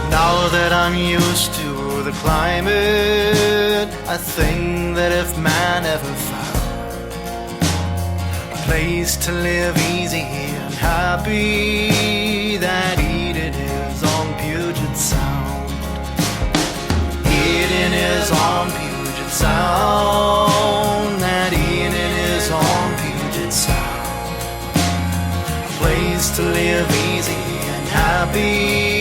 Now that I'm used to the climate, I think that if man ever found a place to live easy and happy, that Eden is on Puget Sound. Eden is on Puget Sound. That Eden is on Puget Sound. A place to live easy and happy.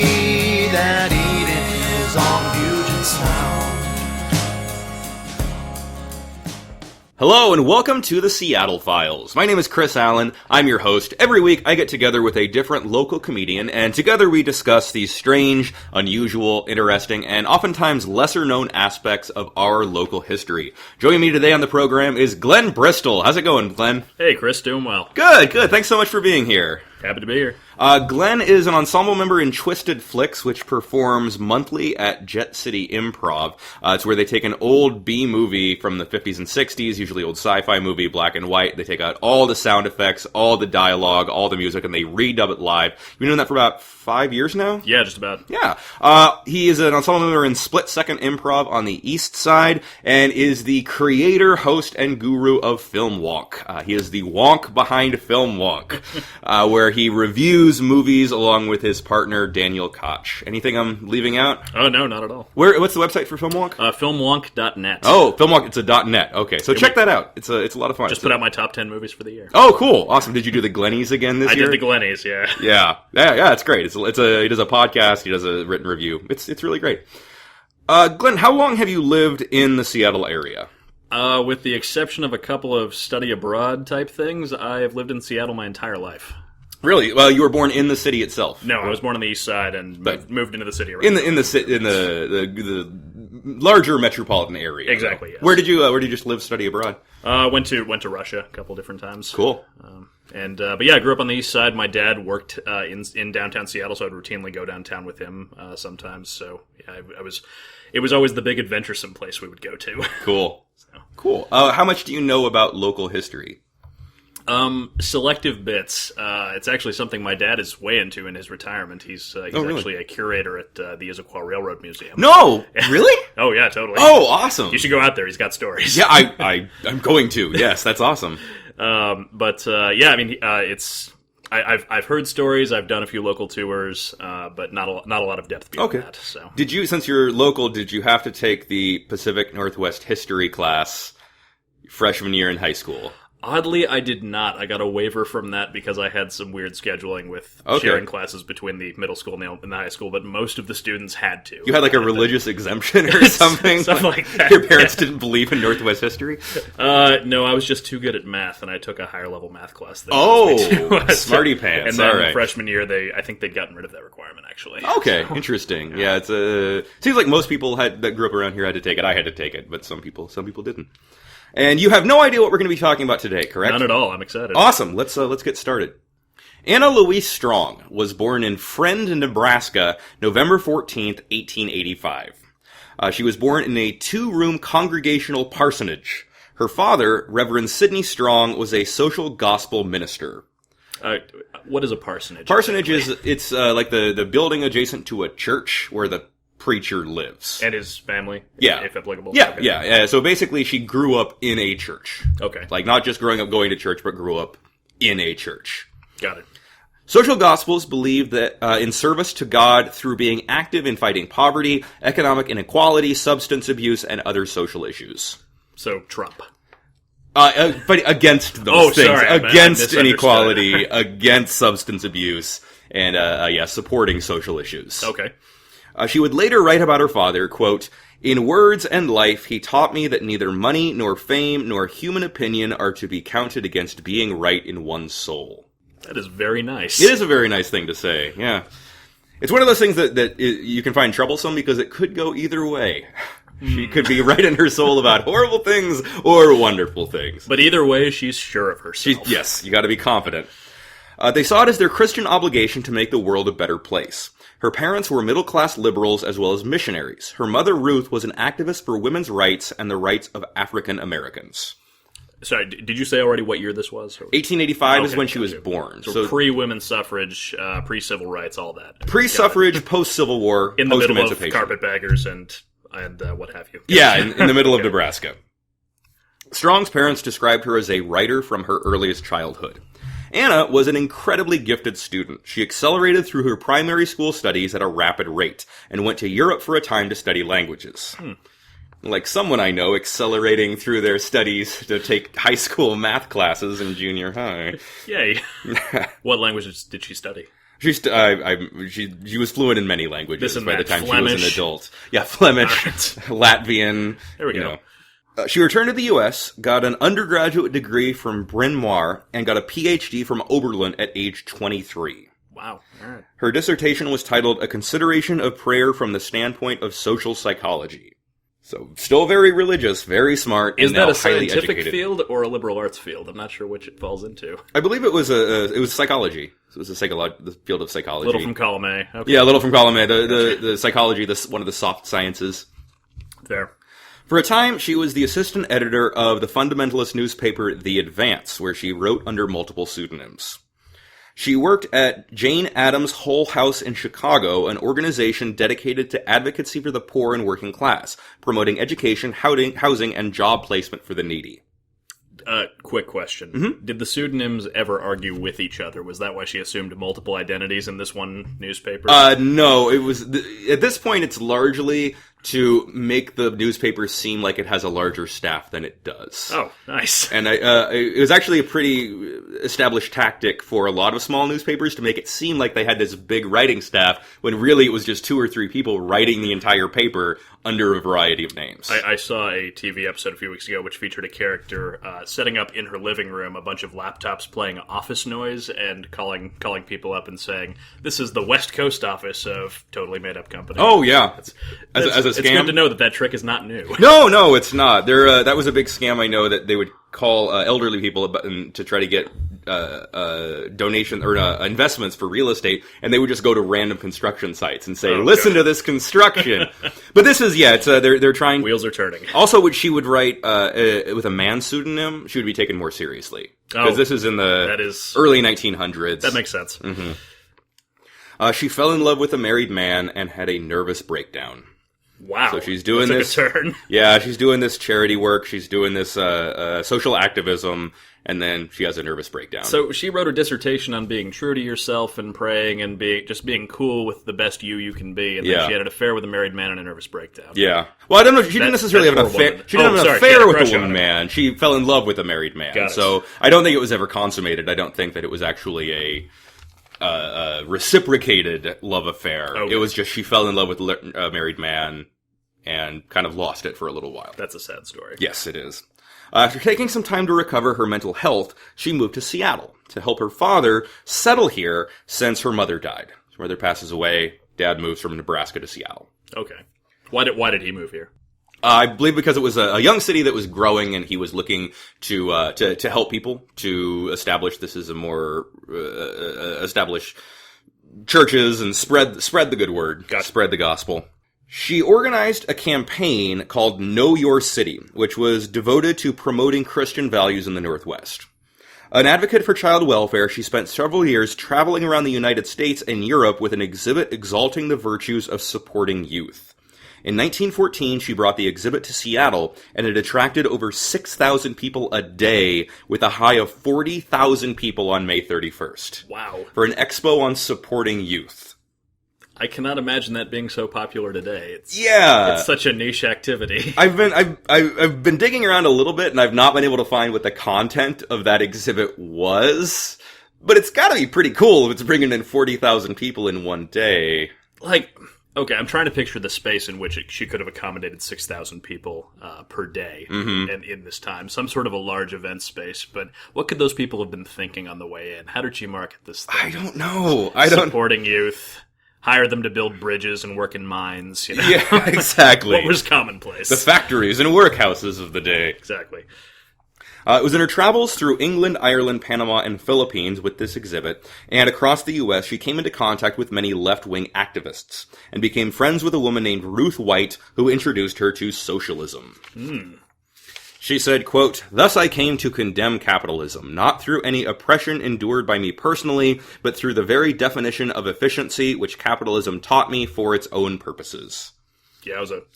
That Eden is on Puget Sound. Hello and welcome to the Seattle Files. My name is Chris Allen. I'm your host. Every week I get together with a different local comedian, and together we discuss these strange, unusual, interesting, and oftentimes lesser-known aspects of our local history. Joining me today on the program is Glenn Bristol. How's it going, Glenn? Hey, Chris, doing well. Good. Thanks so much for being here. Happy to be here. Glenn is an ensemble member in Twisted Flicks, which performs monthly at Jet City Improv. It's where they take an old B-movie from the 50s and 60s, usually old sci-fi movie, black and white. They take out all the sound effects, all the dialogue, all the music, and they redub it live. You've been doing that for about 5 years now? Yeah, just about. Yeah. He is an ensemble member in Split Second Improv on the East Side, and is the creator, host, and guru of Film Wonk. He is the wonk behind Film Wonk, where he reviews movies along with his partner, Daniel Koch. Anything I'm leaving out? Oh, no, not at all. What's the website for Film Wonk? Filmwonk.net. Oh, Film Wonk, it's a .net. Okay, so check that out. It's a lot of fun. Just put out my top 10 movies for the year. Oh, cool. Awesome. Did you do the Glennies again this year? I did the Glennies, yeah. Yeah, it's great. He does a podcast, he does a written review. It's really great. Glenn, how long have you lived in the Seattle area? With the exception of a couple of study abroad type things, I have lived in Seattle my entire life. Really? Well, you were born in the city itself. No, I was born on the east side and moved into the city. In the larger metropolitan area. Exactly. Yes. Where did you just live, study abroad? Went to Russia a couple different times. Cool. But yeah, I grew up on the east side. My dad worked in downtown Seattle, so I'd routinely go downtown with him sometimes. So yeah, it was always the big adventuresome place we would go to. Cool. Cool. How much do you know about local history? Selective bits. It's actually something my dad is way into in his retirement. He's really? actually a curator at the Issaquah Railroad Museum. No! Really? Oh, yeah, totally. Oh, awesome. You should go out there. He's got stories. Yeah, I'm going to. Yes, that's awesome. Yeah, I mean, I've heard stories. I've done a few local tours, but not a lot of depth beyond that. So, did you, since you're local, did you have to take the Pacific Northwest history class freshman year in high school? Oddly, I did not. I got a waiver from that because I had some weird scheduling with sharing classes between the middle school and the high school, but most of the students had to. You had like a religious exemption or something? Something like that. Your parents didn't believe in Northwest history? No, I was just too good at math, and I took a higher level math class. Smarty pants. And then all right. Freshman year, I think they'd gotten rid of that requirement, actually. Okay, interesting. Yeah, it seems like most people that grew up around here had to take it. I had to take it, but some people didn't. And you have no idea what we're going to be talking about today, correct? None at all. I'm excited. Awesome. Let's get started. Anna Louise Strong was born in Friend, Nebraska, November 14th, 1885. She was born in a 2-room congregational parsonage. Her father, Reverend Sydney Strong, was a social gospel minister. What is a parsonage? Parsonage it's like the building adjacent to a church where the preacher lives. And his family, if applicable. Yeah, okay. yeah. So basically, she grew up in a church. Okay. Like, not just growing up going to church, but grew up in a church. Got it. Social Gospels believe that in service to God through being active in fighting poverty, economic inequality, substance abuse, and other social issues. So, Trump. But against those things. Sorry, against inequality, against substance abuse, and, supporting social issues. Okay. She would later write about her father, quote, "In words and life, he taught me that neither money, nor fame, nor human opinion are to be counted against being right in one's soul." That is very nice. It is a very nice thing to say, yeah. It's one of those things that you can find troublesome because it could go either way. She could be right in her soul about horrible things or wonderful things. But either way, she's sure of herself. Yes, you gotta be confident. They saw it as their Christian obligation to make the world a better place. Her parents were middle-class liberals as well as missionaries. Her mother, Ruth, was an activist for women's rights and the rights of African Americans. Sorry, did you say already what year this was? 1885 is when she was born. So pre-women's suffrage, pre-civil rights, all that. Pre-suffrage, post-Civil War, in the middle of post-emancipation. carpetbaggers and what have you. Yeah, in the middle of Nebraska. Strong's parents described her as a writer from her earliest childhood. Anna was an incredibly gifted student. She accelerated through her primary school studies at a rapid rate, and went to Europe for a time to study languages. Like someone I know accelerating through their studies to take high school math classes in junior high. Yay. What languages did she study? She was fluent in many languages by the time Flemish. she was an adult. Yeah, Flemish, Latvian. There we go. She returned to the U.S., got an undergraduate degree from Bryn Mawr, and got a Ph.D. from Oberlin at age 23. Wow. All right. Her dissertation was titled A Consideration of Prayer from the Standpoint of Social Psychology. So, still very religious, very smart, Is and that now a highly scientific educated. field or a liberal arts field? I'm not sure which it falls into. I believe it was psychology. So it was the field of psychology. Little from column A. Okay. Yeah, a little from column A. The psychology, one of the soft sciences. There. For a time, she was the assistant editor of the fundamentalist newspaper The Advance, where she wrote under multiple pseudonyms. She worked at Jane Addams' Hull House in Chicago, an organization dedicated to advocacy for the poor and working class, promoting education, housing, and job placement for the needy. Quick question. Mm-hmm. Did the pseudonyms ever argue with each other? Was that why she assumed multiple identities in this one newspaper? No, it was, at this point, it's largely to make the newspaper seem like it has a larger staff than it does. Oh, nice. And it was actually a pretty established tactic for a lot of small newspapers to make it seem like they had this big writing staff, when really it was just 2 or 3 people writing the entire paper under a variety of names. I saw a TV episode a few weeks ago which featured a character setting up in her living room a bunch of laptops playing Office Noise and calling people up and saying, "This is the West Coast office of totally made up company." Oh, yeah. As a scam? It's good to know that trick is not new. No, it's not. That was a big scam. I know that they would call elderly people to try to get donation or investments for real estate, and they would just go to random construction sites and say, "Listen to this construction." But this is they're trying. Wheels are turning. Also, what she would write with a man pseudonym, she would be taken more seriously because this is in the early 1900s. That makes sense. Mm-hmm. She fell in love with a married man and had a nervous breakdown. Wow. So she's doing this. Took a turn. Yeah, she's doing this charity work. She's doing this social activism, and then she has a nervous breakdown. So she wrote her dissertation on being true to yourself and praying and being cool with the best you can be, and then she had an affair with a married man and a nervous breakdown. Yeah. Well, I don't know. She didn't necessarily have an affair. She didn't have an affair with a woman man. She fell in love with a married man. So I don't think it was ever consummated. I don't think that it was actually a reciprocated love affair. Okay. It was just she fell in love with a married man and kind of lost it for a little while. That's a sad story. Yes, it is. After taking some time to recover her mental health, she moved to Seattle to help her father settle here since her mother died. Her mother passes away. Dad moves from Nebraska to Seattle. Okay. Why did he move here? I believe because it was a young city that was growing, and he was looking to help people, to establish this as a more establish churches and spread the good word, spread the gospel. She organized a campaign called Know Your City, which was devoted to promoting Christian values in the Northwest. An advocate for child welfare, she spent several years traveling around the United States and Europe with an exhibit exalting the virtues of supporting youth. In 1914, she brought the exhibit to Seattle, and it attracted over 6,000 people a day, with a high of 40,000 people on May 31st. Wow. For an expo on supporting youth. I cannot imagine that being so popular today. It's such a niche activity. I've been digging around a little bit, and I've not been able to find what the content of that exhibit was. But it's got to be pretty cool if it's bringing in 40,000 people in one day. Okay, I'm trying to picture the space in which she could have accommodated 6,000 people per day in this time. Some sort of a large event space. But what could those people have been thinking on the way in? How did she market this thing? I don't know. Supporting youth. Hire them to build bridges and work in mines. Yeah, exactly. What was commonplace? The factories and workhouses of the day. Exactly. It was in her travels through England, Ireland, Panama, and Philippines with this exhibit, and across the U.S., she came into contact with many left-wing activists, and became friends with a woman named Ruth White, who introduced her to socialism. She said, quote, "Thus I came to condemn capitalism, not through any oppression endured by me personally, but through the very definition of efficiency which capitalism taught me for its own purposes."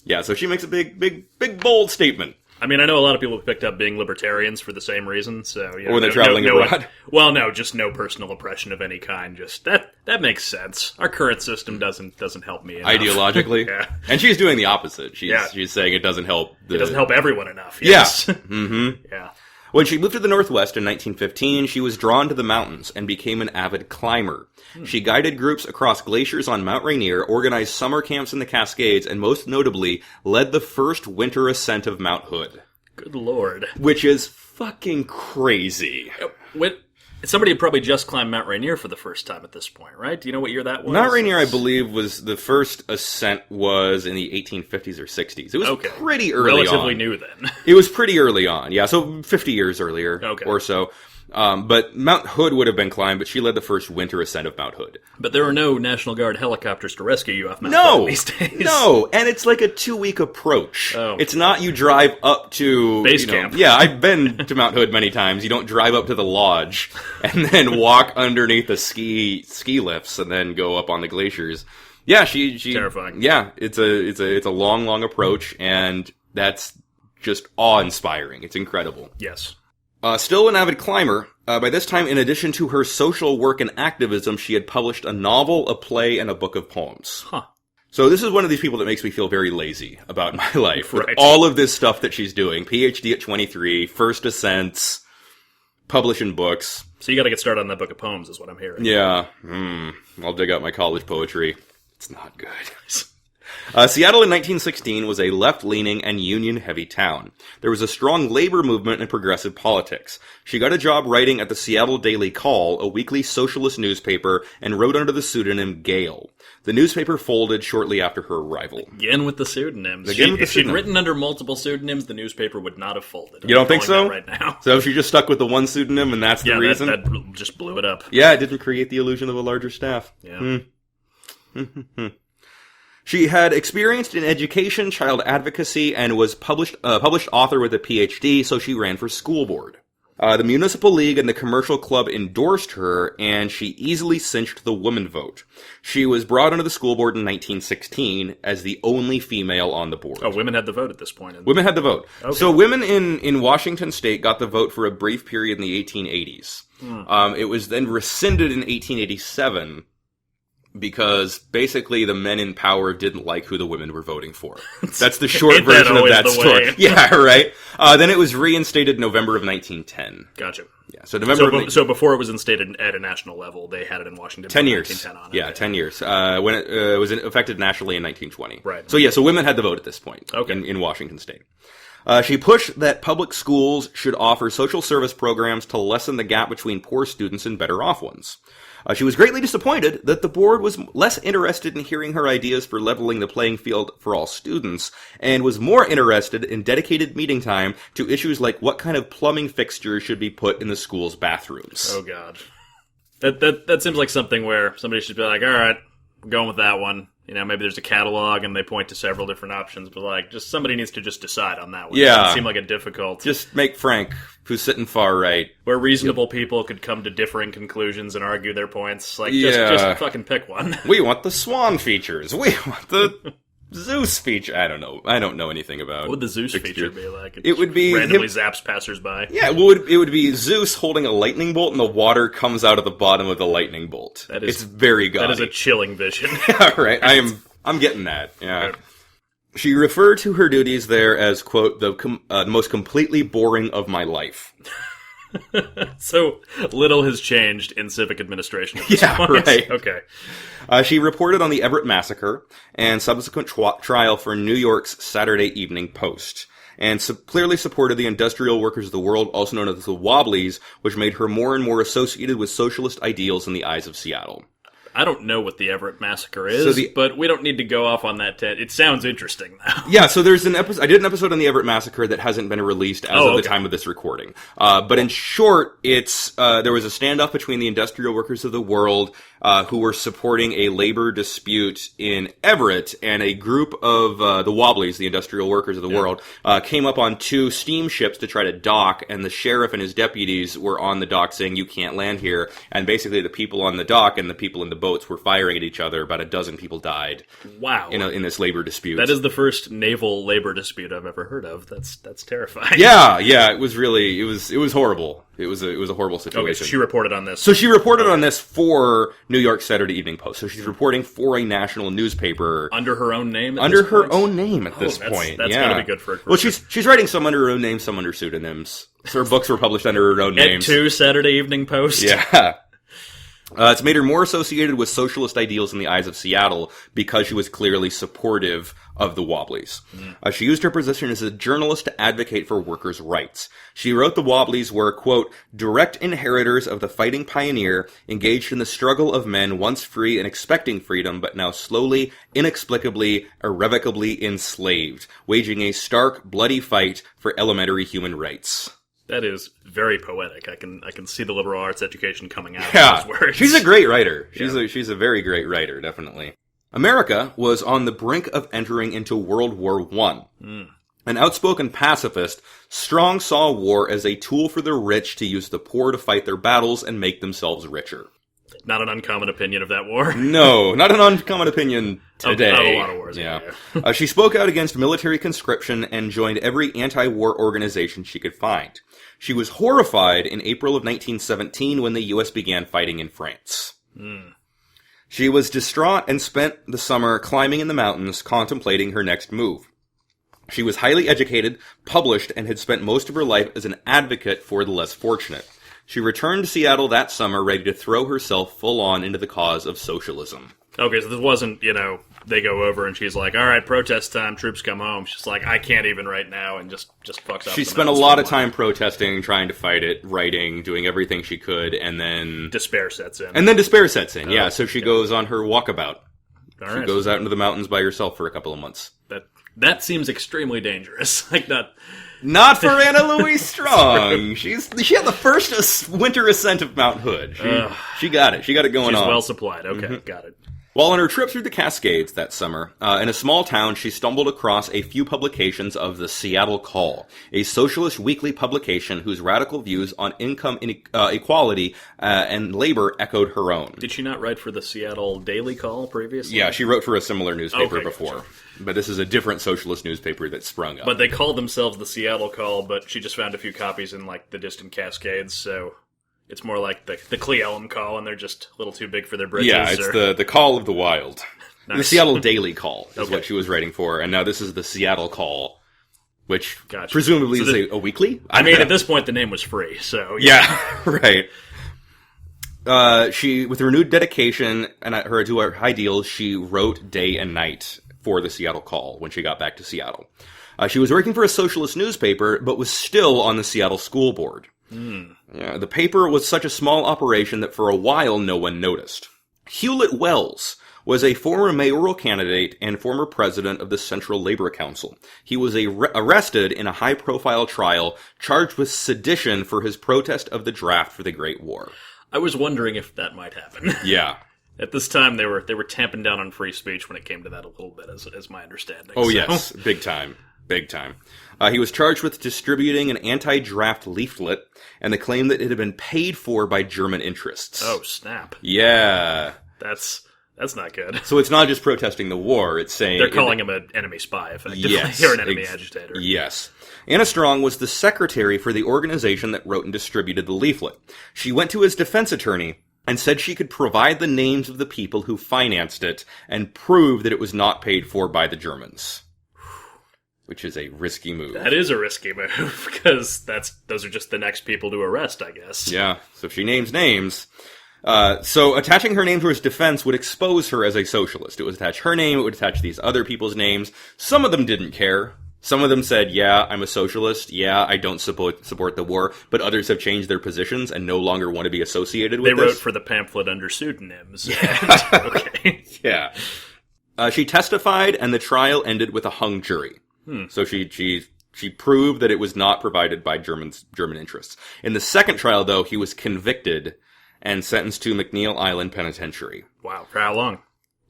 Yeah, so she makes a big, bold statement. I mean, I know a lot of people have picked up being libertarians for the same reason, so... Or they're traveling abroad. Well, no, just no personal oppression of any kind. Just, that makes sense. Our current system doesn't help me enough. Ideologically? Yeah. And she's doing the opposite. She's saying it doesn't help... It doesn't help everyone enough, yes. Yeah. Mm-hmm. Yeah. When she moved to the Northwest in 1915, she was drawn to the mountains and became an avid climber. She guided groups across glaciers on Mount Rainier, organized summer camps in the Cascades, and most notably, led the first winter ascent of Mount Hood. Good lord. Which is fucking crazy. Somebody had probably just climbed Mount Rainier for the first time at this point, right? Do you know what year that was? Mount Rainier, I believe, was the first ascent was in the 1850s or 60s. It was pretty early Relatively new then. It was pretty early on, yeah. So 50 years earlier or so. But Mount Hood would have been climbed, but she led the first winter ascent of Mount Hood. But there are no National Guard helicopters to rescue you off Mount Hood these days. No, and it's like a 2-week approach. Oh. It's not you drive up to... Base camp. Yeah, I've been to Mount Hood many times. You don't drive up to the lodge and then walk underneath the ski lifts and then go up on the glaciers. Yeah, she terrifying. Yeah, it's a long approach, and that's just awe-inspiring. It's incredible. Yes. Still an avid climber, by this time, in addition to her social work and activism, she had published a novel, a play, and a book of poems. Huh. So this is one of these people that makes me feel very lazy about my life. Right. With all of this stuff that she's doing. PhD at 23, first ascents, publishing books. So you gotta get started on that book of poems, is what I'm hearing. Yeah. I'll dig out my college poetry. It's not good. Seattle in 1916 was a left-leaning and union-heavy town. There was a strong labor movement and progressive politics. She got a job writing at the Seattle Daily Call, a weekly socialist newspaper, and wrote under the pseudonym Gale. The newspaper folded shortly after her arrival. Again with the pseudonyms. If she'd written under multiple pseudonyms, the newspaper would not have folded. You don't think so? Right now. So she just stuck with the one pseudonym, and that's the reason? Yeah, that just blew it up. Yeah, it didn't create the illusion of a larger staff. Yeah. She had experience in education, child advocacy, and was published author with a PhD, so she ran for school board. The Municipal League and the Commercial Club endorsed her, and she easily cinched the woman vote. She was brought onto the school board in 1916 as the only female on the board. Oh, women had the vote at this point. Women had the vote. Okay. So women in Washington State got the vote for a brief period in the 1880s. It was then rescinded in 1887. Because basically the men in power didn't like who the women were voting for. That's the short version of that story. Yeah, right. Then it was reinstated November of 1910. Gotcha. Yeah, so November. So before it was instated at a national level, they had it in Washington. 10 years. 1910 on it. Yeah, 10 years. When it was affected nationally in 1920. Right. So women had the vote at this point. Okay. In Washington State. She pushed that public schools should offer social service programs to lessen the gap between poor students and better off ones. She was greatly disappointed that the board was less interested in hearing her ideas for leveling the playing field for all students, and was more interested in dedicated meeting time to issues like what kind of plumbing fixtures should be put in the school's bathrooms. Oh, God. That seems like something where somebody should be like, all right, we're going with that one. You know, maybe there's a catalog and they point to several different options, but like, just somebody needs to just decide on that one. Yeah. It doesn't seem like a difficult. Just make Frank, who's sitting far right. Where reasonable people could come to differing conclusions and argue their points. Like, just fucking pick one. We want the swan features. We want the Zeus feature. I don't know. I don't know anything about. What would the Zeus feature be like? It would be randomly zaps passersby. Yeah, it would be Zeus holding a lightning bolt, and the water comes out of the bottom of the lightning bolt. It's very gaudy. That is a chilling vision. Yeah, right. I'm getting that. Yeah. Right. She referred to her duties there as, quote, the most completely boring of my life. So little has changed in civic administration at this point. Right. Okay. She reported on the Everett Massacre and subsequent trial for New York's Saturday Evening Post, and clearly supported the industrial workers of the world, also known as the Wobblies, which made her more and more associated with socialist ideals in the eyes of Seattle. I don't know what the Everett Massacre is, but we don't need to go off on that. It sounds interesting, though. Yeah, so there's an episode. I did an episode on the Everett Massacre that hasn't been released as of the time of this recording. But in short, it's there was a standoff between the industrial workers of the world who were supporting a labor dispute in Everett, and a group of the Wobblies, the industrial workers of the world, came up on 2 steamships to try to dock, and the sheriff and his deputies were on the dock saying, "You can't land here," and basically the people on the dock and the people in the boats were firing at each other. About a dozen people died. Wow. In this labor dispute. That is the first naval labor dispute I've ever heard of. That's terrifying. Yeah, it was really, it was horrible. It was a horrible situation. Okay, so she reported on this. So she reported on this for New York Saturday Evening Post. So she's reporting for a national newspaper. Under her own name? Under her own name at this point. That's gotta be good for her. Well, she's writing some under her own name, some under pseudonyms. So her books were published under her own names. At 2 Saturday Evening Post? Yeah. It's made her more associated with socialist ideals in the eyes of Seattle because she was clearly supportive of the Wobblies. She used her position as a journalist to advocate for workers' rights. She wrote the Wobblies were, quote, direct inheritors of the fighting pioneer, engaged in the struggle of men once free and expecting freedom, but now slowly, inexplicably, irrevocably enslaved, waging a stark, bloody fight for elementary human rights. That is very poetic. I can see the liberal arts education coming out Yeah, of those words. she's a great writer. She's a very great writer, definitely. America was on the brink of entering into World War I. An outspoken pacifist, Strong saw war as a tool for the rich to use the poor to fight their battles and make themselves richer. Not an uncommon opinion of that war. No, not an uncommon opinion today. Of a lot of wars. Yeah. She spoke out against military conscription and joined every anti-war organization she could find. She was horrified in April of 1917 when the U.S. began fighting in France. She was distraught and spent the summer climbing in the mountains, contemplating her next move. She was highly educated, published, and had spent most of her life as an advocate for the less fortunate. She returned to Seattle that summer ready to throw herself full on into the cause of socialism. Okay, so this wasn't, they go over and she's like, all right, protest time, troops come home. She's like, I can't even right now, and just fucks up. She spent a lot of time protesting, trying to fight it, writing, doing everything she could, and then... Despair sets in. Yeah. So she goes on her walkabout. All right. She goes out into the mountains by herself for a couple of months. That seems extremely dangerous. Not for Anna Louise Strong. She had the first winter ascent of Mount Hood. She got it. She got it going on. She's well supplied. Okay, got it. While on her trip through the Cascades that summer, in a small town, she stumbled across a few publications of the Seattle Call, a socialist weekly publication whose radical views on income equality and labor echoed her own. Did she not write for the Seattle Daily Call previously? Yeah, she wrote for a similar newspaper before. Gotcha. But this is a different socialist newspaper that sprung up. But they called themselves the Seattle Call, but she just found a few copies in, the distant Cascades, so... It's more like the Cle Elum Call, and they're just a little too big for their britches. Yeah, it's the Call of the Wild. Nice. The Seattle Daily Call is what she was writing for, and now this is the Seattle Call, which presumably is a weekly? I mean, at this point, the name was free, so... Yeah, right. She, with renewed dedication and to her ideals, she wrote day and night for the Seattle Call when she got back to Seattle. She was working for a socialist newspaper, but was still on the Seattle School Board. Yeah, the paper was such a small operation that for a while no one noticed. Hewlett Wells was a former mayoral candidate and former president of the Central Labor Council. He was arrested in a high-profile trial, charged with sedition for his protest of the draft for the Great War. I was wondering if that might happen. Yeah. At this time, they were tamping down on free speech when it came to that a little bit, as my understanding. Oh, yes. Big time. Big time. He was charged with distributing an anti-draft leaflet and the claim that it had been paid for by German interests. Oh, snap. Yeah. That's not good. So it's not just protesting the war, it's saying... They're calling him an enemy spy, effectively. Yes. Or an enemy agitator. Yes. Anna Strong was the secretary for the organization that wrote and distributed the leaflet. She went to his defense attorney and said she could provide the names of the people who financed it and prove that it was not paid for by the Germans. Which is a risky move. That is a risky move, because those are just the next people to arrest, I guess. Yeah, so if she names names... So attaching her name to his defense would expose her as a socialist. It would attach her name, it would attach these other people's names. Some of them didn't care. Some of them said, yeah, I'm a socialist, yeah, I don't support the war, but others have changed their positions and no longer want to be associated with this. They wrote for the pamphlet under pseudonyms. Yeah. Okay. Yeah. She testified, and the trial ended with a hung jury. So she proved that it was not provided by German interests. In the second trial, though, he was convicted and sentenced to McNeil Island Penitentiary. Wow. For how long?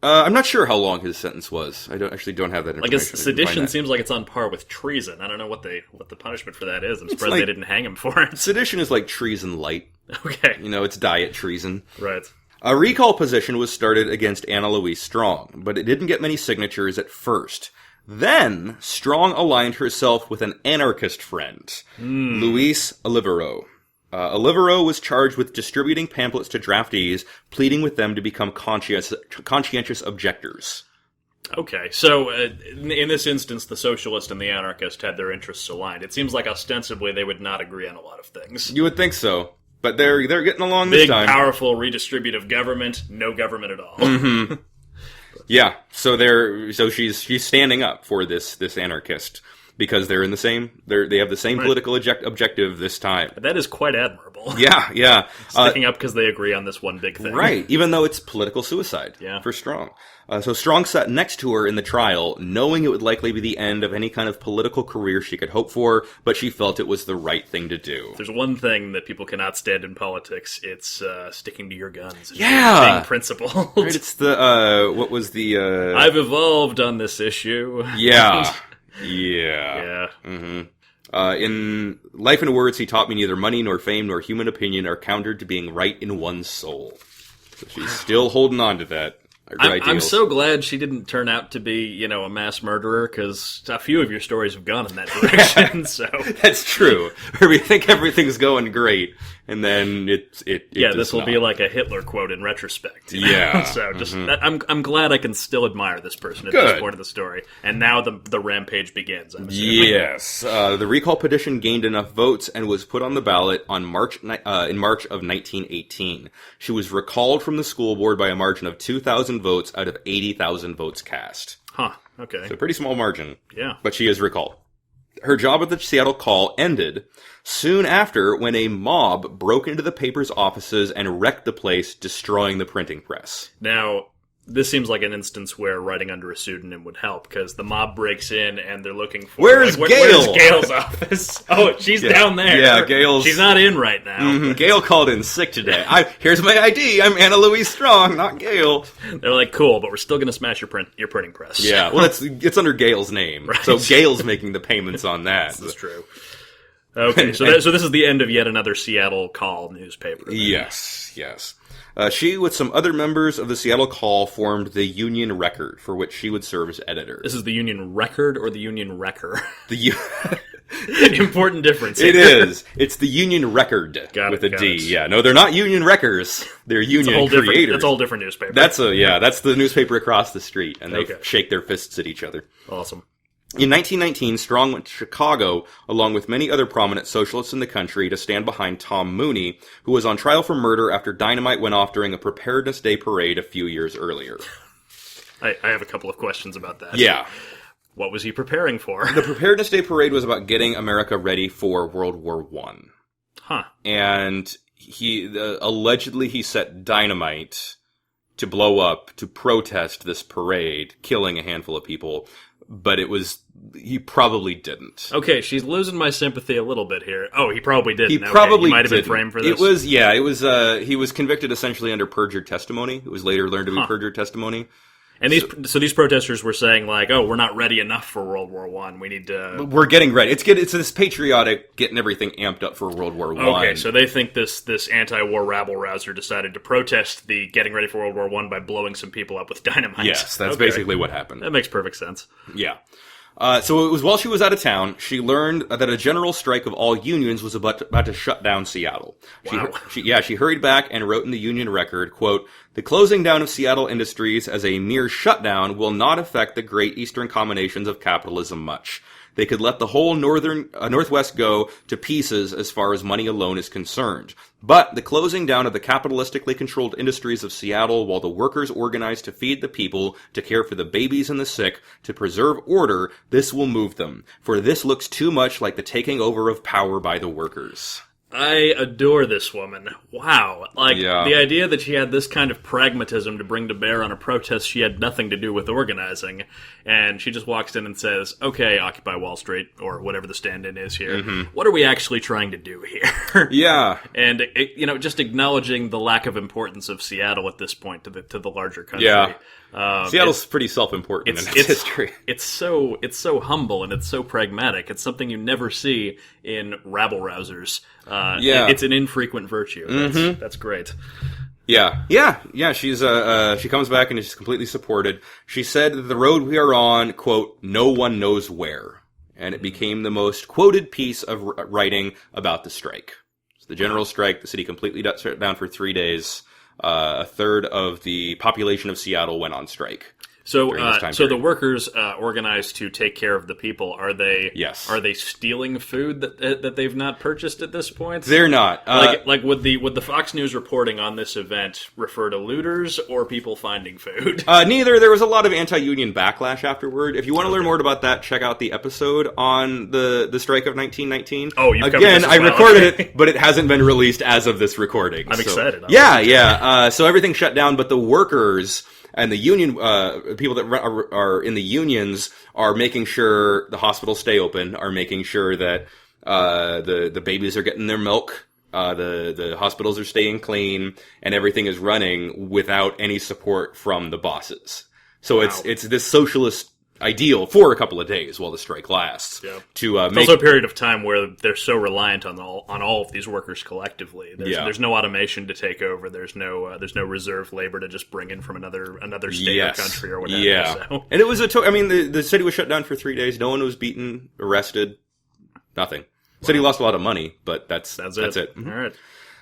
I'm not sure how long his sentence was. I don't have that information. I guess sedition seems like it's on par with treason. I don't know what the punishment for that is. I'm surprised they didn't hang him for it. Sedition is like treason light. Okay. It's diet treason. Right. A recall petition was started against Anna Louise Strong, but it didn't get many signatures at first. Then, Strong aligned herself with an anarchist friend, Luis Olivero. Olivero was charged with distributing pamphlets to draftees, pleading with them to become conscientious objectors. Okay, so in this instance, the socialist and the anarchist had their interests aligned. It seems like ostensibly they would not agree on a lot of things. You would think so, but they're getting along this time. Big, powerful, redistributive government, no government at all. Mm-hmm. Yeah, so she's standing up for this anarchist. Because they're in the same, they have the same political objective this time. That is quite admirable. Yeah. Sticking up because they agree on this one big thing. Right, even though it's political suicide for Strong. So Strong sat next to her in the trial, knowing it would likely be the end of any kind of political career she could hope for, but she felt it was the right thing to do. If there's one thing that people cannot stand in politics, it's sticking to your guns. And being principled. Right, it's the, what was the... I've evolved on this issue. Yeah. Yeah. Mm-hmm. In Life and Words, he taught me neither money nor fame nor human opinion are countered to being right in one's soul. So she's still holding on to that. I'm so glad she didn't turn out to be, a mass murderer, because a few of your stories have gone in that direction. So that's true. Where we think everything's going great, and then it this will be like a Hitler quote in retrospect. Yeah. So just I'm glad I can still admire this person at this point of the story, and now the rampage begins. Yes. The recall petition gained enough votes and was put on the ballot on March of 1918. She was recalled from the school board by a margin of 2,000 votes out of 80,000 votes cast. Huh, okay. So a pretty small margin. Yeah. But she is recalled. Her job at the Seattle Call ended soon after when a mob broke into the paper's offices and wrecked the place, destroying the printing press. Now, this seems like an instance where writing under a pseudonym would help, because the mob breaks in and they're looking for... Where's Gail? Where's Gail's office? Oh, she's down there. Yeah, Gail's... She's not in right now. Mm-hmm. Gail called in sick today. Here's my ID. I'm Anna Louise Strong, not Gail. They're like, cool, but we're still going to smash your printing press. Yeah, well, it's under Gail's name. Right. So Gail's making the payments on that. This is true. Okay, so this is the end of yet another Seattle Call newspaper. Then. Yes. She, with some other members of the Seattle Call, formed the Union Record, for which she would serve as editor. This is the Union Record or the Union Wrecker? Important difference. It is. It's the Union Record with a D. It. Yeah, no, they're not Union Wreckers. They're Union Creators. That's a whole different newspaper. That's the newspaper across the street, and they shake their fists at each other. Awesome. In 1919, Strong went to Chicago, along with many other prominent socialists in the country, to stand behind Tom Mooney, who was on trial for murder after dynamite went off during a Preparedness Day parade a few years earlier. I have a couple of questions about that. Yeah. What was he preparing for? The Preparedness Day parade was about getting America ready for World War I. Huh. And allegedly he set dynamite to blow up to protest this parade, killing a handful of people. But he probably didn't. Okay, she's losing my sympathy a little bit here. Oh, he probably didn't. He probably he might have been framed for this. He was convicted essentially under perjured testimony. It was later learned to be perjured testimony. And these protesters were saying, like, oh, we're not ready enough for World War I. We need to... We're getting ready. It's this patriotic, getting everything amped up for World War I. Okay, so they think this anti-war rabble-rouser decided to protest the getting ready for World War I by blowing some people up with dynamite. Yes, that's basically what happened. That makes perfect sense. Yeah. So it was while she was out of town, she learned that a general strike of all unions was about to shut down Seattle. Wow. She hurried back and wrote in the Union Record, quote, "The closing down of Seattle industries as a mere shutdown will not affect the great eastern combinations of capitalism much. They could let the whole Northwest go to pieces as far as money alone is concerned. But the closing down of the capitalistically controlled industries of Seattle while the workers organize to feed the people, to care for the babies and the sick, to preserve order, this will move them. For this looks too much like the taking over of power by the workers." I adore this woman. Wow. Like, Yeah. the idea that she had this kind of pragmatism to bring to bear on a protest she had nothing to do with organizing, and she just walks in and says, okay, Occupy Wall Street, or whatever the stand-in is here, what are we actually trying to do here? Yeah. And, just acknowledging the lack of importance of Seattle at this point to the larger country. Yeah. Seattle's pretty self-important in its history. It's so humble and it's so pragmatic. It's something you never see in rabble-rousers. It's an infrequent virtue. That's great. Yeah. She's she comes back and is completely supported. She said that the road we are on, quote, no one knows where, and it became the most quoted piece of writing about the strike. So the general strike, the city completely shut down for 3 days. A third of the population of Seattle went on strike. So the workers organized to take care of the people. Are they? Yes. Are they stealing food that they've not purchased at this point? They're not. Would the Fox News reporting on this event refer to looters or people finding food? Neither. There was a lot of anti-union backlash afterward. If you want to learn more about that, check out the episode on the strike of 1919. Oh, you've covered again, this as I well. recorded it, but it hasn't been released as of this recording. I'm excited. Yeah. So everything shut down, but the workers and the union people that are in the unions are making sure the hospitals stay open, are making sure that the babies are getting their milk, the hospitals are staying clean, and everything is running without any support from the bosses. So Wow. it's this socialist ideal for a couple of days while the strike lasts. Yeah. It's Also a period of time where they're so reliant on all of these workers collectively. There's no automation to take over. There's no reserve labor to just bring in from another state or country or whatever. Yeah, So. And it was the city was shut down for 3 days. No one was beaten, arrested, nothing. The city lost a lot of money, but that's it. All right.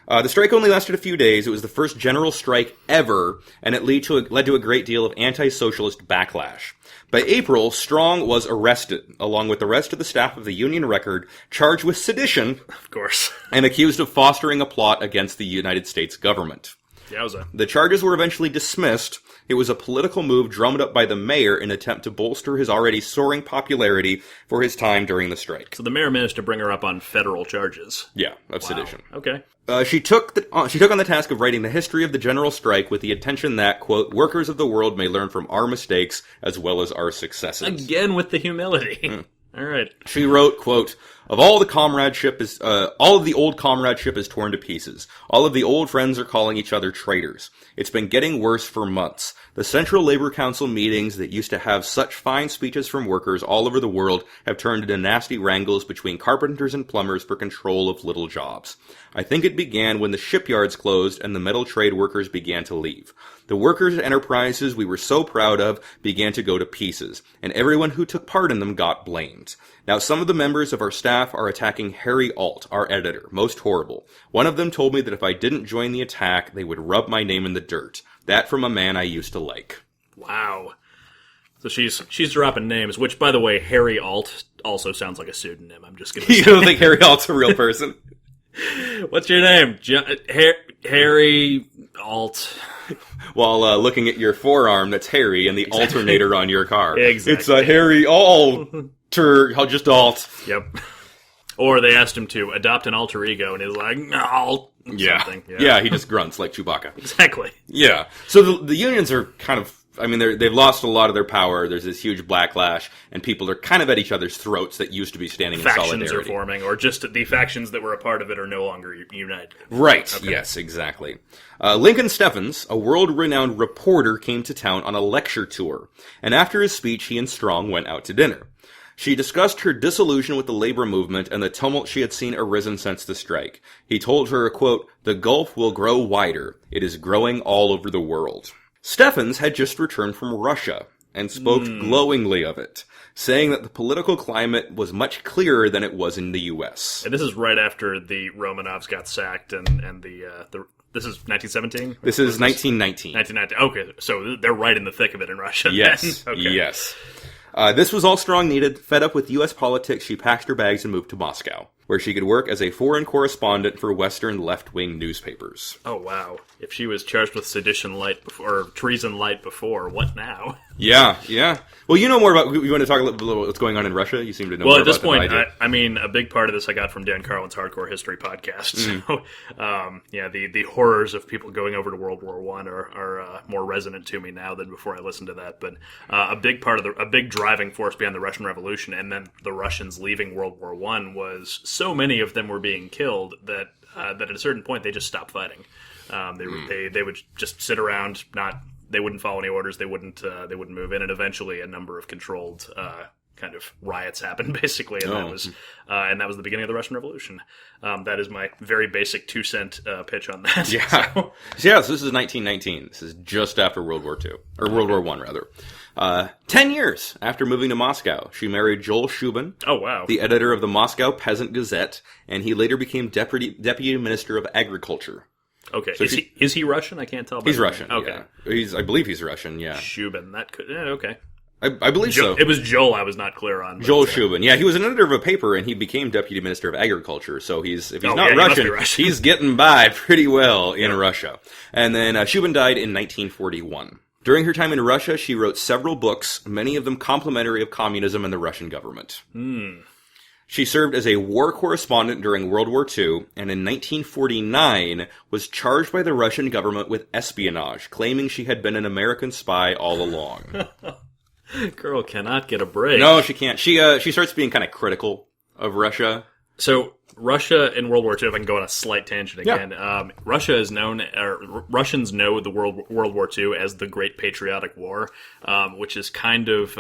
The strike only lasted a few days. It was the first general strike ever, and it led to a great deal of anti-socialist backlash. By April, Strong was arrested, along with the rest of the staff of the Union Record, charged with sedition, Of course. and accused of fostering a plot against the United States government. Yowza. The charges were eventually dismissed. It was a political move drummed up by the mayor in an attempt to bolster his already soaring popularity for his time during the strike. So the mayor managed to bring her up on federal charges. Yeah, of sedition. Okay. She took on the task of writing the history of the general strike with the intention that, quote, workers of the world may learn from our mistakes as well as our successes. Again with the humility. All right. She wrote, quote, all of the old comradeship is torn to pieces. All of the old friends are calling each other traitors. It's been getting worse for months. The Central Labor Council meetings that used to have such fine speeches from workers all over the world have turned into nasty wrangles between carpenters and plumbers for control of little jobs. I think it began when the shipyards closed and the metal trade workers began to leave. The workers' enterprises we were so proud of began to go to pieces, and everyone who took part in them got blamed. Now some of the members of our staff are attacking Harry Alt, our editor, most horrible. One of them told me that if I didn't join the attack, they would rub my name in the dirt. That from a man I used to like. Wow. So she's dropping names, which, by the way, Harry Alt also sounds like a pseudonym. I'm just going to say. You don't think Harry Alt's a real person? What's your name? Harry Alt. While looking at your forearm, that's Harry, and the alternator on your car. Exactly. It's a Harry just Alt. Yep. Or they asked him to adopt an alter ego, and he's like, no. Something. Yeah, he just grunts like Chewbacca. Exactly. Yeah. So the unions are kind of, they've lost a lot of their power. There's this huge backlash, and people are kind of at each other's throats that used to be standing in solidarity. Factions are forming, or just the factions that were a part of it are no longer united. Right. Okay. Yes, exactly. Lincoln Steffens, a world-renowned reporter, came to town on a lecture tour, and after his speech, he and Strong went out to dinner. She discussed her disillusion with the labor movement and the tumult she had seen arisen since the strike. He told her, quote, the gulf will grow wider. It is growing all over the world. Steffens had just returned from Russia and spoke glowingly of it, saying that the political climate was much clearer than it was in the U.S. And this is right after the Romanovs got sacked and this is 1917? This is 1919. 1919. Okay, so they're right in the thick of it in Russia. Yes, Okay. yes. This was all Strong needed. Fed up with U.S. politics, she packed her bags and moved to Moscow, where she could work as a foreign correspondent for Western left-wing newspapers. Oh, wow. If she was charged with sedition light before, or treason light before, what now? Yeah. Well, you know more about. You want to talk a little about what's going on in Russia? You seem to know more Well, at about this point, than I do. I mean, a big part of this I got from Dan Carlin's Hardcore History podcast. So, the horrors of people going over to World War I are more resonant to me now than before I listened to that. But a big driving force behind the Russian Revolution and then the Russians leaving World War I was so many of them were being killed that at a certain point they just stopped fighting. They would just sit around, they wouldn't follow any orders. They wouldn't move in, and eventually a number of controlled kind of riots happened, basically, and that was the beginning of the Russian Revolution. That is my very basic 2-cent pitch on that. Yeah. So this is 1919. This is just after World War II, or World War I, rather. 10 years after moving to Moscow, she married Joel Shubin. Oh, wow. The editor of the Moscow Peasant Gazette, and he later became deputy minister of agriculture. Okay, so is he Russian? I can't tell. He's Russian. Okay, yeah. I believe he's Russian. Yeah, Shubin. That could. Okay, I believe so. It was Joel. I was not clear on. Joel Shubin. Yeah, he was an editor of a paper, and he became deputy minister of agriculture. So if he's not Russian, he's getting by pretty well in Russia. And then Shubin died in 1941. During her time in Russia, she wrote several books, many of them complimentary of communism and the Russian government. She served as a war correspondent during World War II, and in 1949 was charged by the Russian government with espionage, claiming she had been an American spy all along. Girl cannot get a break. No, she can't. She starts being kind of critical of Russia. So Russia in World War II, if I can go on a slight tangent again, Russia is known, or Russians know the World War II as the Great Patriotic War, which is kind of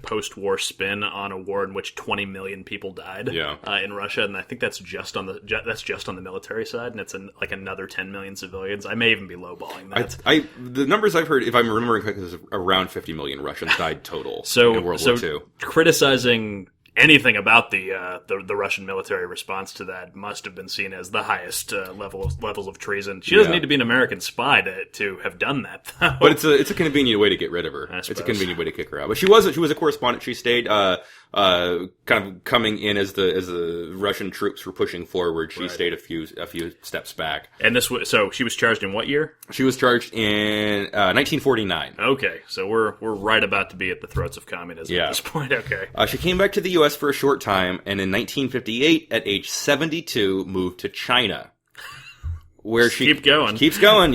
post-war spin on a war in which 20 million people died in Russia, and I think that's just on the military side, and it's like another 10 million civilians. I may even be lowballing that. The numbers I've heard, if I'm remembering correctly, is around 50 million Russians died total in World War II. Criticizing anything about the Russian military response to that must have been seen as the highest levels of treason. She doesn't need to be an American spy to have done that, though. But it's a convenient way to get rid of her. It's a convenient way to kick her out. But she was a correspondent. She stayed kind of coming in as the Russian troops were pushing forward. She stayed a few steps back. And so she was charged in what year? She was charged in 1949. Okay, so we're right about to be at the throats of communism at this point. Okay. She came back to the U.S. for a short time, and in 1958, at age 72, moved to China. Where she keeps going,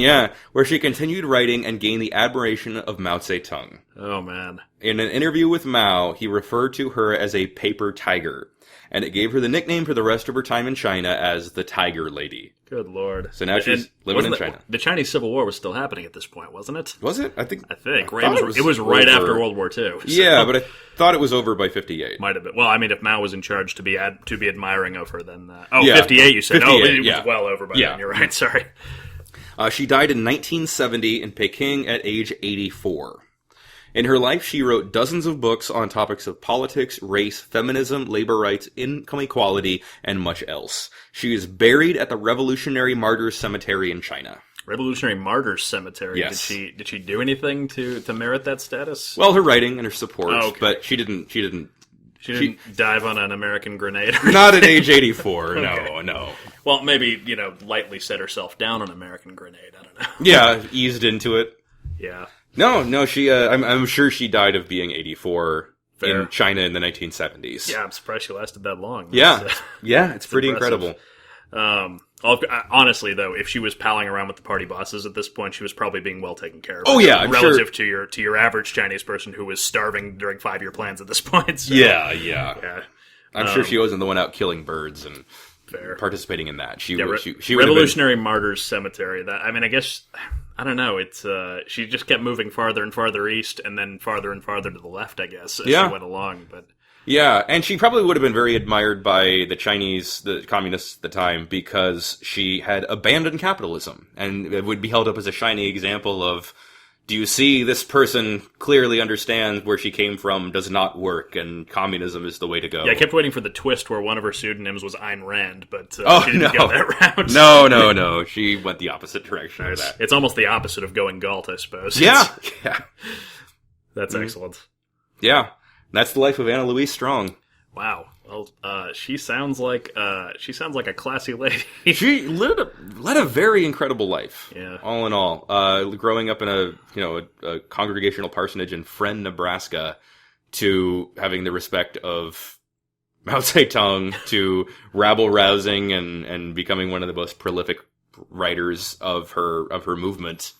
where she continued writing and gained the admiration of Mao Zedong. Oh, man. In an interview with Mao, he referred to her as a paper tiger, and it gave her the nickname for the rest of her time in China as the Tiger Lady. Good Lord. So now she's living in China. The Chinese Civil War was still happening at this point, wasn't it? Was it? I think. It was right after World War II. So. Yeah, but I thought it was over by 58. Might have been. Well, I mean, if Mao was in charge to be admiring of her, then... 58 you said. 58, it was well over by then. You're right, sorry. She died in 1970 in Peking at age 84. In her life, she wrote dozens of books on topics of politics, race, feminism, labor rights, income equality, and much else. She is buried at the Revolutionary Martyrs Cemetery in China. Revolutionary Martyrs Cemetery? Yes. Did she do anything to merit that status? Well, her writing and her support, but she didn't dive on an American grenade? Not at age 84, Okay. no. Well, maybe, lightly set herself down on an American grenade, I don't know. Yeah, eased into it. Yeah. No, she. I'm sure she died of being 84 in China in the 1970s. Yeah, I'm surprised she lasted that long. It's pretty impressive. Incredible. Honestly, though, if she was palling around with the party bosses at this point, she was probably being well taken care of. Oh yeah, I'm relative sure. to your average Chinese person who was starving during 5-year plans at this point. So, yeah. I'm sure she wasn't the one out killing birds and participating in that. She Revolutionary Martyrs Cemetery. I guess. I don't know. It's she just kept moving farther and farther east, and then farther and farther to the left, I guess, as she went along. But and she probably would have been very admired by the communists at the time, because she had abandoned capitalism, and it would be held up as a shining example of, do you see, this person clearly understands where she came from does not work, and communism is the way to go. Yeah, I kept waiting for the twist where one of her pseudonyms was Ayn Rand, but she didn't go that route. No. She went the opposite direction of that. It's almost the opposite of going Galt, I suppose. Yeah. That's excellent. Yeah. That's the life of Anna Louise Strong. Wow. Well, she sounds like a classy lady. She led a very incredible life. Yeah. All in all, growing up in a congregational parsonage in Friend, Nebraska, to having the respect of Mao Zedong to rabble-rousing and becoming one of the most prolific writers of her movement.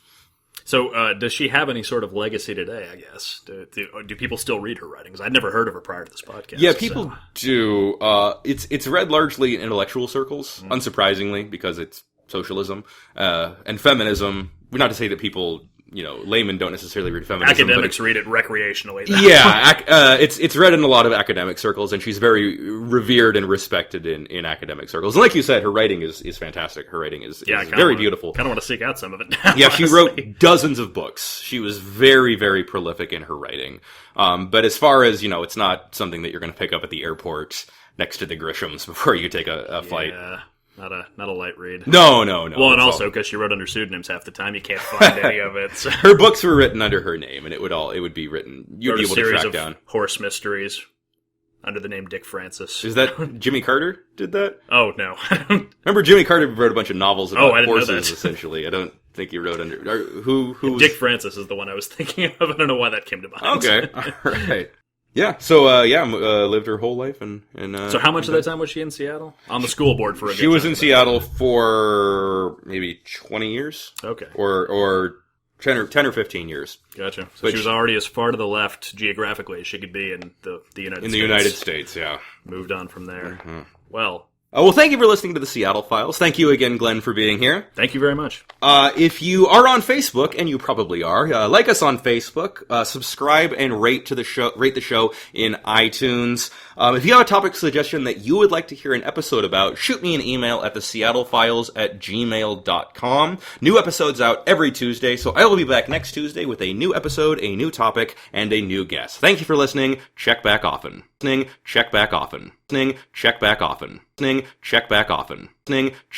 So, does she have any sort of legacy today, I guess? Do people still read her writings? I'd never heard of her prior to this podcast. Yeah, people do. It's read largely in intellectual circles, unsurprisingly, because it's socialism and feminism. Not to say that people, laymen don't necessarily read feminism. Academics read it recreationally. Yeah, it's read in a lot of academic circles, and she's very revered and respected in academic circles. And like you said, her writing is fantastic. Her writing is very beautiful. Kind of want to seek out some of it now. Yeah, she wrote dozens of books. She was very, very prolific in her writing. But as far as, it's not something that you're going to pick up at the airport next to the Grishams before you take a flight. Yeah. Not a light read. No. Well, and also because she wrote under pseudonyms half the time, you can't find any of it. So. Her books were written under her name, and it would be written. You'd be able to track down horse mysteries under the name Dick Francis. Is that Jimmy Carter did that? Oh no! Remember, Jimmy Carter wrote a bunch of novels about I didn't horses. know that. Essentially, I don't think he wrote under who. Dick Francis is the one I was thinking of. I don't know why that came to mind. Okay, all right. Yeah, so lived her whole life and so how much of that time was she in Seattle? On the school board for a She was in Seattle for maybe 20 years. Okay. Or 10 or 15 years. Gotcha. So she was already as far to the left geographically as she could be in the United States. In the United States, yeah. Moved on from there. Mm-hmm. Well, thank you for listening to the Seattle Files. Thank you again, Glenn, for being here. Thank you very much. If you are on Facebook, and you probably are, like us on Facebook, subscribe and rate the show in iTunes. If you have a topic suggestion that you would like to hear an episode about, shoot me an email at theseattlefiles@gmail.com. New episodes out every Tuesday, so I will be back next Tuesday with a new episode, a new topic, and a new guest. Thank you for listening. Check back often. Check back often. Check back often. Check back often.